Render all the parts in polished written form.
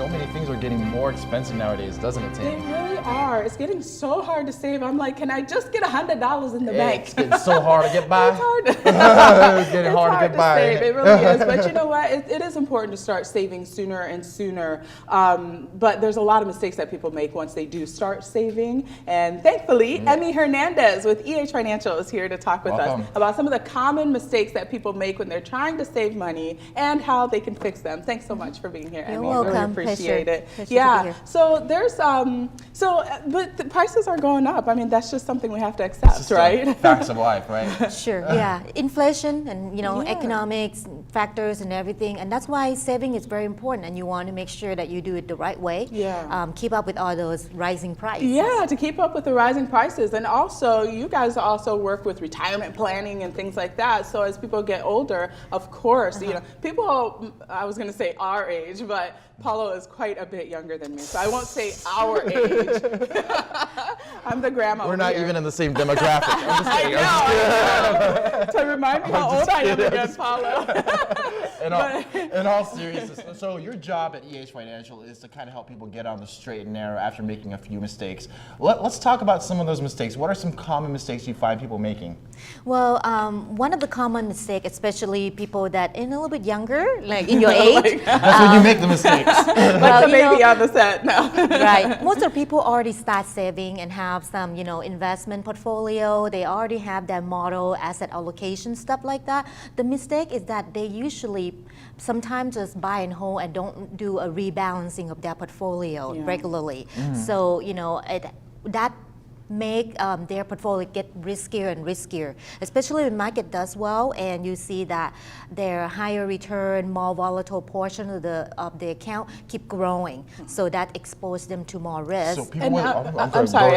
so many things are getting more expensive nowadays, doesn't it, They Tim? really are. It's getting so hard to save. I'm like, can I just get $100 in the bank? It's getting so hard to get by. It's hard. It's getting hard to get by. Save. It really is. But you know what? It is important to start saving sooner and sooner. But there's a lot of mistakes that people make once they do start saving. And thankfully, Emmy Hernandez with EH Financial is here to talk with Welcome. us about some of the common mistakes that people make when they're trying to save money and how they can fix them. Thanks so much for being here, You're Emmy. welcome. Really appreciate it. Pleasure to be Yeah. here. So there's but the prices are going up. I mean, that's just something we have to accept, It's just right? facts of life, right? Sure, yeah. Inflation and Yeah. economics factors and everything, and that's why saving is very important. And you want to make sure that you do it the right way. Yeah. Keep up with all those rising prices. Yeah, to keep up with the rising prices. And also, you guys also work with retirement planning and things like that. So as people get older, of course, you know, people, I was going to say our age, but Paulo is quite a bit younger than me. So I won't say our age. I'm the grandma. We're over not here. even in the same demographic. I'm just kidding. I know. To remind me how old I am kidding. again, Paulo. In all seriousness, so your job at EH Financial is to kind of help people get on the straight and narrow after making a few mistakes. Let's talk about some of those mistakes. What are some common mistakes you find people making? Well, one of the common mistakes, especially people that are a little bit younger, like in your age, That's when you make the mistakes. Like the baby on the set now. right. Most of the people already start saving and have some, investment portfolio. They already have their model, asset allocation, stuff like that. The mistake is that they usually sometimes just buy and hold and don't do a rebalancing of their portfolio Yeah. regularly. So, that make their portfolio get riskier and riskier, especially when market does well and you see that their higher return, more volatile portion of the account keep growing. So that exposes them to more risk. So people, And, I'm sorry. Go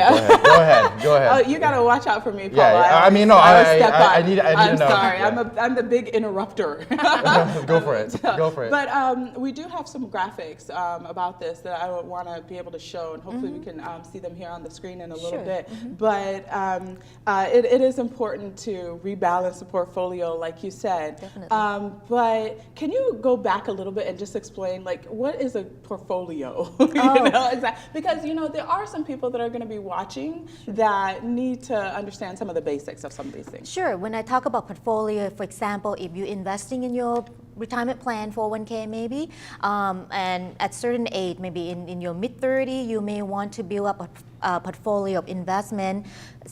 ahead. Go ahead. You gotta watch out for me, Paula. Yeah, I mean, no, always I- step I up. need to I'm know. sorry. Yeah. I'm the big interrupter. Go for it. Go for it. But we do have some graphics about this that I would want to be able to show, and hopefully we can see them here on the screen in a little Sure. bit. But it is important to rebalance the portfolio, like you said. Definitely. But can you go back a little bit and just explain, like, what is a portfolio? Exactly. Because there are some people that are going to be watching that need to understand some of the basics of some of these things. Sure. When I talk about portfolio, for example, if you're investing in your retirement plan, 401k maybe, and at certain age, maybe in your mid-30s, you may want to build up a portfolio of investment,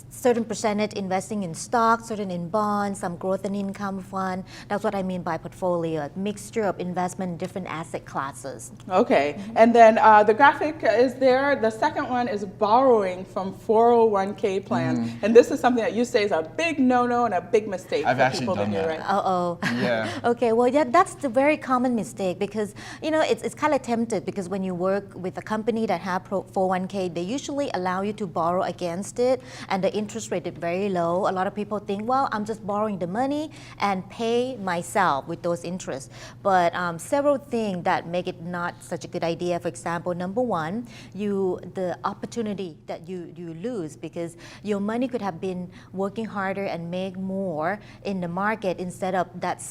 certain percentage investing in stocks, certain in bonds, some growth and income fund. That's what I mean by portfolio, a mixture of investment in different asset classes. Okay, and then the graphic is there. The second one is borrowing from 401k plans, and this is something that you say is a big no-no and a big mistake I've for actually people done that do, that. right? Uh-oh. Yeah. Okay, well, yeah, that's the very common mistake because, it's kind of tempted because when you work with a company that have 401k, they usually allow you to borrow against it and the interest rate is very low. A lot of people think, well, I'm just borrowing the money and pay myself with those interests. But several things that make it not such a good idea. For example, number one, the opportunity that you lose because your money could have been working harder and make more in the market instead of that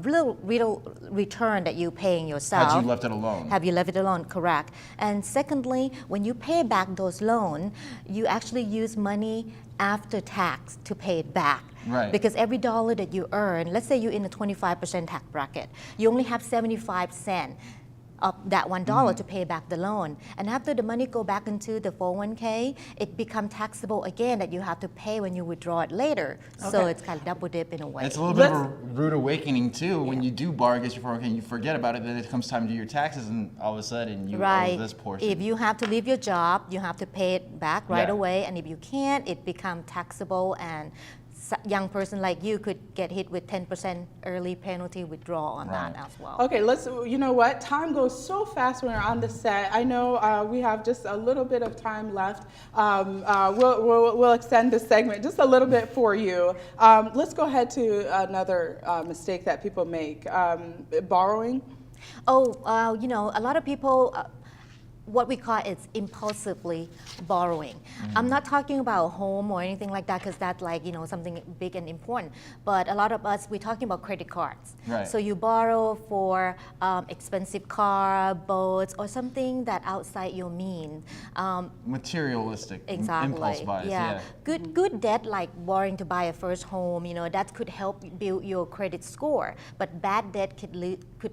little return that you're paying yourself. Had you left it alone? Have you left it alone? Correct. And secondly, when you pay back those loans, you actually use money after tax to pay it back. Right. Because every dollar that you earn, let's say you're in a 25% tax bracket, you only have 75 cents of that $1 to pay back the loan. And after the money go back into the 401k, it becomes taxable again that you have to pay when you withdraw it later. So Okay. it's kind of double dip in a way. It's a little bit of a rude awakening too. When you do borrow against your 401k, you forget about it. Then it comes time to do your taxes, and all of a sudden you owe this portion. If you have to leave your job, you have to pay it back right Yeah. away. And if you can't, it becomes taxable and young person like you could get hit with 10% early penalty withdrawal on that as well. Okay, you know what? Time goes so fast when we're on the set. I know we have just a little bit of time left. We'll extend this segment just a little bit for you. Let's go ahead to another mistake that people make, borrowing. A lot of people, what we call it's impulsively borrowing. I'm not talking about a home or anything like that because that's like, you know, something big and important. But a lot of us, we're talking about credit cards. Right. So you borrow for expensive car, boats, or something that outside your mean. Materialistic, Exactly. impulse buys. Yeah. Good debt like borrowing to buy a first home, you know, that could help build your credit score. But bad debt could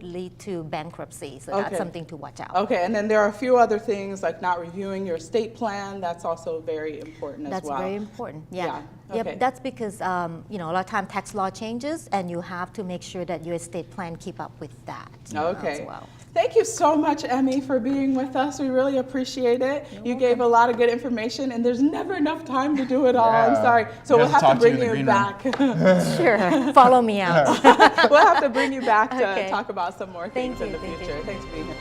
lead to bankruptcy. So that's Okay. something to watch out. Okay, and then there are a few other things like not reviewing your estate plan. That's also very important as That's well. very important. Yeah. Yeah, okay. Yep. That's because you know, a lot of time tax law changes, and you have to make sure that your estate plan keep up with that. Okay. As well. Thank you so much, Emmy, for being with us. We really appreciate it. You gave a lot of good information, and there's never enough time to do it all. I'm Yeah. sorry. So We we'll have to have to talk to you bring in the you green room. back. Sure. Follow me out. We'll have to bring you back to Okay. talk about some more things Thank in the you, thank future. you. Thanks for being here.